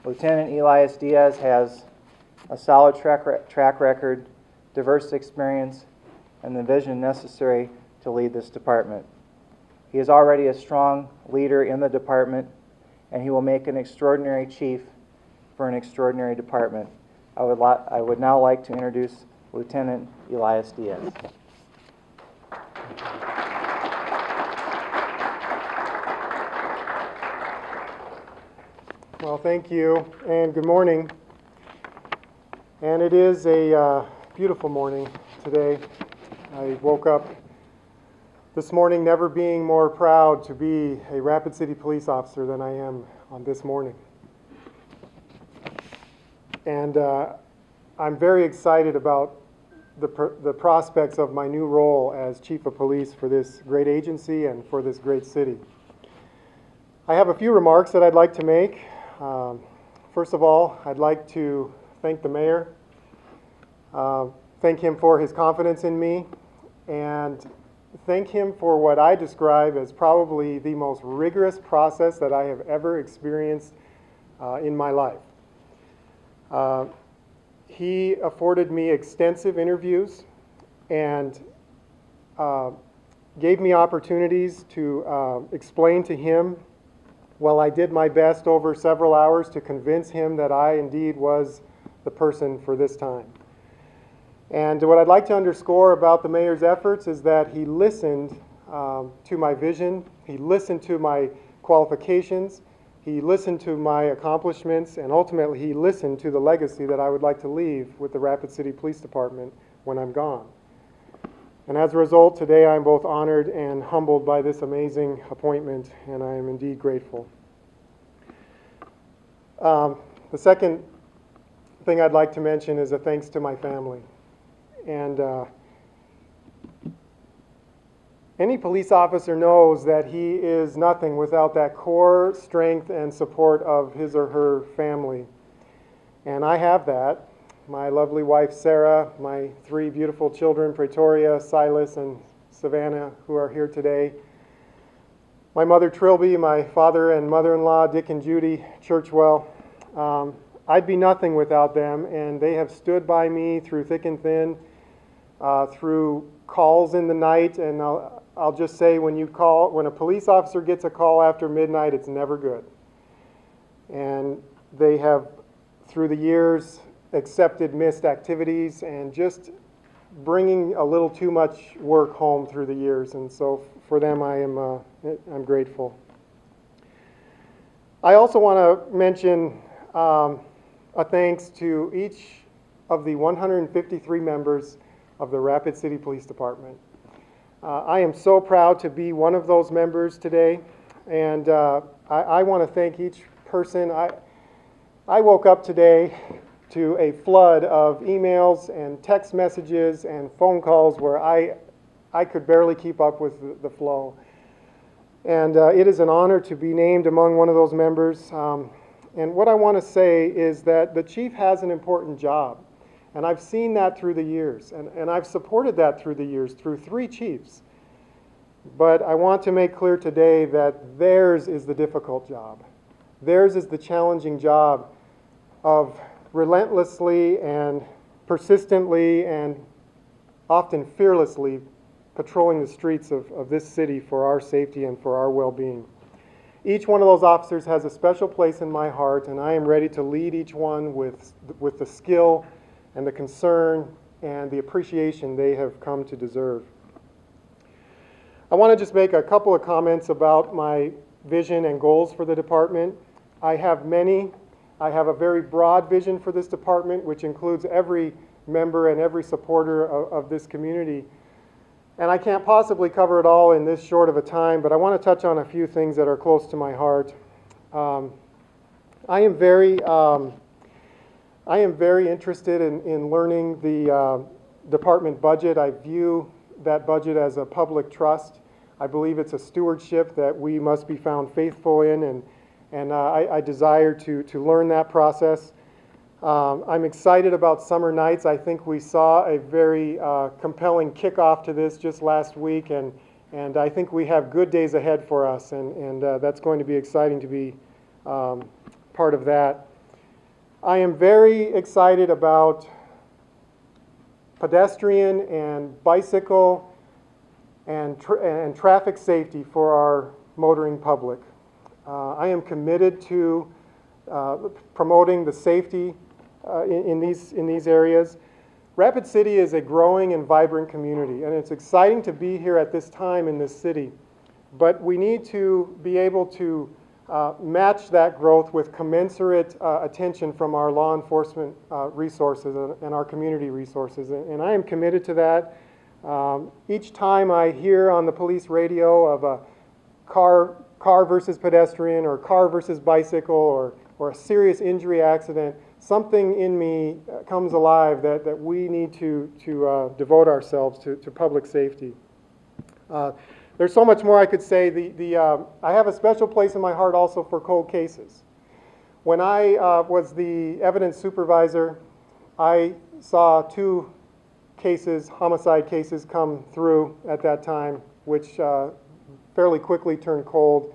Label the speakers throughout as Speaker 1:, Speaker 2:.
Speaker 1: Lieutenant Elias Diaz has a solid track record, diverse experience, and the vision necessary to lead this department. He is already a strong leader in the department, and he will make an extraordinary chief for an extraordinary department. I would now like to introduce Lieutenant Elias Diaz.
Speaker 2: Well, thank you, and good morning. And it is a beautiful morning today. I woke up this morning never being more proud to be a Rapid City police officer than I am on this morning. And I'm very excited about the prospects of my new role as Chief of Police for this great agency and for this great city. I have a few remarks that I'd like to make. First of all, I'd like to thank the mayor, thank him for his confidence in me, and thank him for what I describe as probably the most rigorous process that I have ever experienced in my life. He afforded me extensive interviews and gave me opportunities to explain to him, while I did my best over several hours to convince him that I indeed was the person for this time. And what I'd like to underscore about the mayor's efforts is that he listened to my vision, he listened to my qualifications, he listened to my accomplishments, and ultimately he listened to the legacy that I would like to leave with the Rapid City Police Department when I'm gone. And as a result, today I'm both honored and humbled by this amazing appointment, and I am indeed grateful. The second thing I'd like to mention is a thanks to my family. And any police officer knows that he is nothing without that core strength and support of his or her family. And I have that. My lovely wife, Sarah, my three beautiful children, Pretoria, Silas, and Savannah, who are here today. My mother, Trilby, my father and mother-in-law, Dick and Judy Churchwell. I'd be nothing without them, and they have stood by me through thick and thin, through calls in the night, and I'll just say when a police officer gets a call after midnight, it's never good. And they have, through the years, accepted missed activities and just bringing a little too much work home through the years, and so for them I'm grateful. I also want to mention a thanks to each of the 153 members of the Rapid City Police Department. I am so proud to be one of those members today, and I want to thank each person. I woke up today to a flood of emails and text messages and phone calls where I could barely keep up with the flow. And it is an honor to be named among one of those members. And what I want to say is that the chief has an important job. And I've seen that through the years. And I've supported that through the years, through 3 chiefs. But I want to make clear today that theirs is the difficult job. Theirs is the challenging job of relentlessly and persistently and often fearlessly patrolling the streets of this city for our safety and for our well-being. Each one of those officers has a special place in my heart, and I am ready to lead each one with the skill and the concern and the appreciation they have come to deserve. I want to just make a couple of comments about my vision and goals for the department. I have many. I have a very broad vision for this department, which includes every member and every supporter of this community. And I can't possibly cover it all in this short of a time, but I want to touch on a few things that are close to my heart. I am very interested in learning the department budget. I view that budget as a public trust. I believe it's a stewardship that we must be found faithful in, and I desire to learn that process. I'm excited about summer nights. I think we saw a very compelling kickoff to this just last week, and I think we have good days ahead for us, and that's going to be exciting to be part of that. I am very excited about pedestrian and bicycle and traffic safety for our motoring public. I am committed to promoting the safety in these areas. Rapid City is a growing and vibrant community, and it's exciting to be here at this time in this city. But we need to be able to match that growth with commensurate attention from our law enforcement resources and our community resources. And I am committed to that. Each time I hear on the police radio of a car versus pedestrian or car versus bicycle or a serious injury accident, something in me comes alive that we need to devote ourselves to public safety. There's so much more I could say. I have a special place in my heart also for cold cases. When I was the evidence supervisor, I saw 2 cases, homicide cases, come through at that time, which fairly quickly turned cold.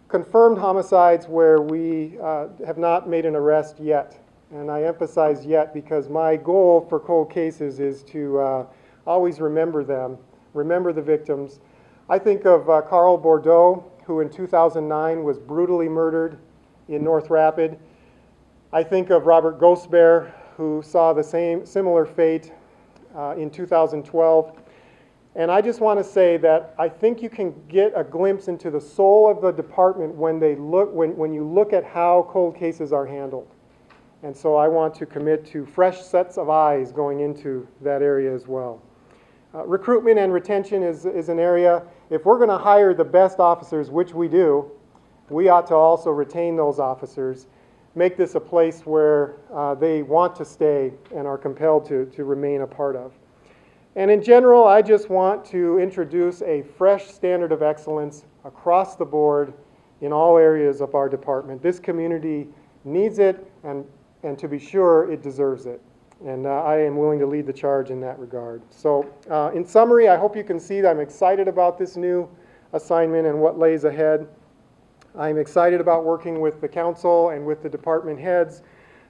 Speaker 2: Confirmed homicides where we have not made an arrest yet. And I emphasize yet because my goal for cold cases is to always remember them, remember the victims. I think of Carl Bordeaux, who in 2009 was brutally murdered in North Rapid. I think of Robert Gosbear, who saw the similar fate in 2012. And I just want to say that I think you can get a glimpse into the soul of the department when you look at how cold cases are handled. And so I want to commit to fresh sets of eyes going into that area as well. Recruitment and retention is an area, if we're going to hire the best officers, which we do, we ought to also retain those officers, make this a place where they want to stay and are compelled to remain a part of. And in general, I just want to introduce a fresh standard of excellence across the board in all areas of our department. This community needs it, and to be sure, it deserves it. And I am willing to lead the charge in that regard. So in summary, I hope you can see that I'm excited about this new assignment and what lays ahead. I'm excited about working with the council and with the department heads.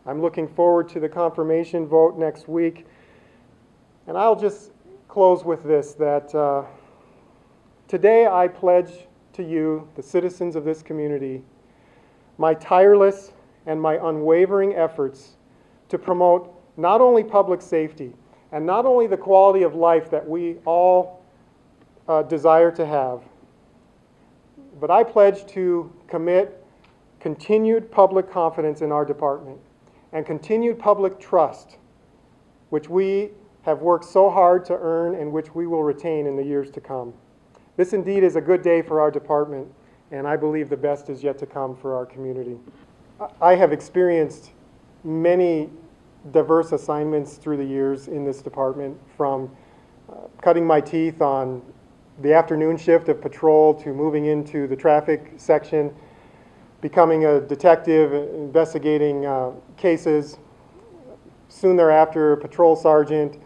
Speaker 2: I'm looking forward to the confirmation vote next week. And I'll just close with this, that today I pledge to you, the citizens of this community, my tireless and my unwavering efforts to promote not only public safety and not only the quality of life that we all desire to have, but I pledge to commit continued public confidence in our department and continued public trust, which we have worked so hard to earn and which we will retain in the years to come. This indeed is a good day for our department, and I believe the best is yet to come for our community. I have experienced many diverse assignments through the years in this department, from cutting my teeth on the afternoon shift of patrol to moving into the traffic section, becoming a detective, investigating cases, soon thereafter a patrol sergeant,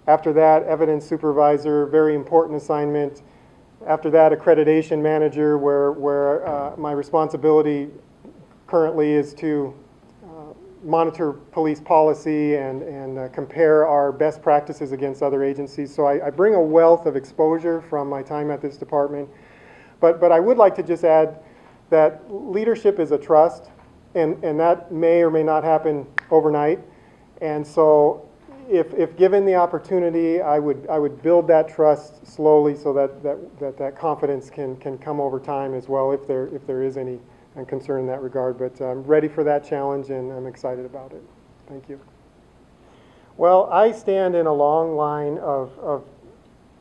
Speaker 2: after that evidence supervisor, very important assignment, after that accreditation manager, where my responsibility currently is to monitor police policy and compare our best practices against other agencies. So I bring a wealth of exposure from my time at this department. But I would like to just add that leadership is a trust, and that may or may not happen overnight. And so if given the opportunity, I would build that trust slowly so that confidence can come over time as well, if there is any concern in that regard. But I'm ready for that challenge, and I'm excited about it. Thank you. Well, I stand in a long line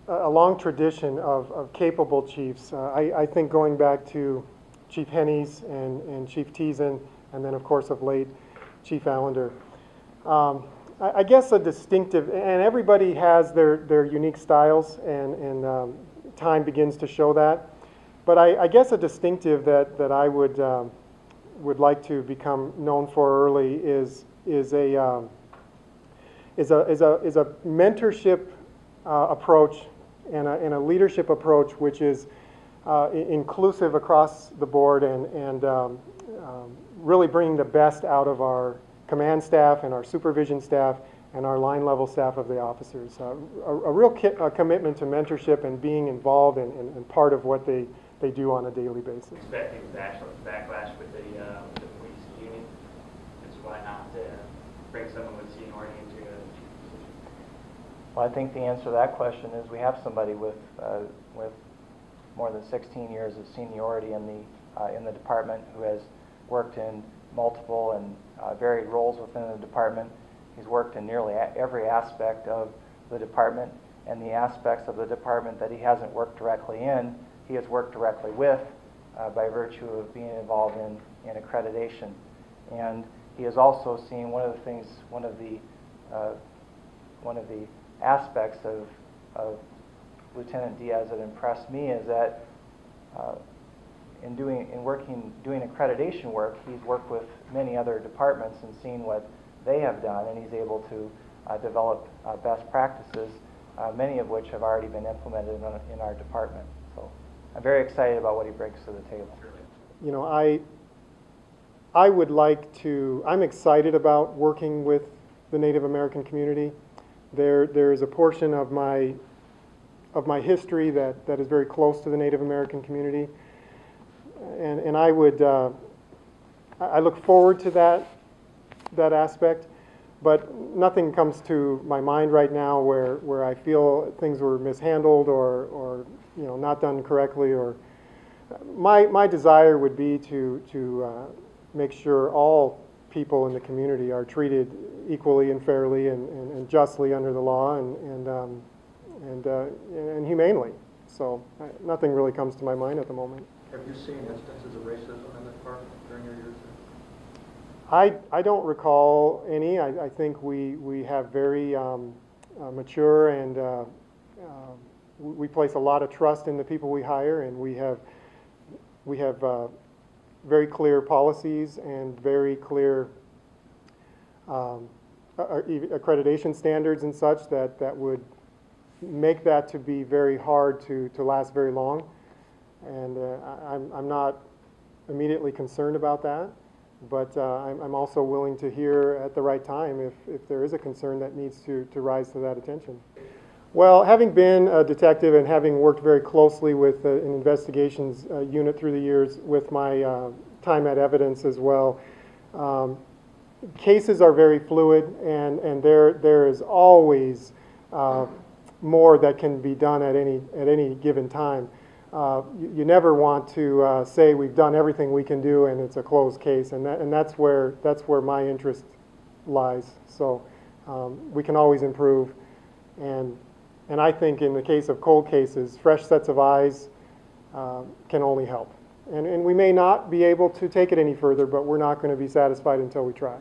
Speaker 2: a long tradition of capable chiefs. I think going back to Chief Hennies and Chief Teason, and then of course of late Chief Allender. I guess a distinctive, and everybody has their unique styles, and time begins to show that. But I guess a distinctive that I would like to become known for early is a mentorship approach and a leadership approach which is inclusive across the board and really bringing the best out of our command staff and our supervision staff and our line level staff of the officers. A real commitment to mentorship and being involved and part of what they do on a daily basis.
Speaker 3: Expecting backlash with the police union, so why not bring someone with seniority into it?
Speaker 1: Well, I think the answer to that question is we have somebody with more than 16 years of seniority in the department who has worked in multiple and varied roles within the department. He's worked in nearly every aspect of the department, and the aspects of the department that he hasn't worked directly in, he has worked directly with by virtue of being involved in accreditation. And he has also seen one of the aspects of Lieutenant Diaz that impressed me is that doing accreditation work, he's worked with many other departments and seen what they have done, and he's able to develop best practices, many of which have already been implemented in our department. So I'm very excited about what he brings to the table.
Speaker 2: You know, I would like to, I'm excited about working with the Native American community. There is a portion of my history that is very close to the Native American community, and I would I look forward to that aspect, but nothing comes to my mind right now where I feel things were mishandled or you know, not done correctly. Or my desire would be to make sure all people in the community are treated equally and fairly and justly under the law and humanely. So nothing really comes to my mind at the moment.
Speaker 4: Have you seen instances of racism in the department during your years there?
Speaker 2: I don't recall any. I think we have very mature and we place a lot of trust in the people we hire, and we have very clear policies and very clear accreditation standards and such that would make that to be very hard to last very long. And I'm not immediately concerned about that, but I'm also willing to hear at the right time if there is a concern that needs to rise to that attention. Well, having been a detective and having worked very closely with an investigations unit through the years with my time at evidence as well, cases are very fluid, and there is always more that can be done at any given time. You never want to say we've done everything we can do and it's a closed case, and that's where my interest lies. So we can always improve, and I think in the case of cold cases, fresh sets of eyes can only help. And we may not be able to take it any further, but we're not going to be satisfied until we try.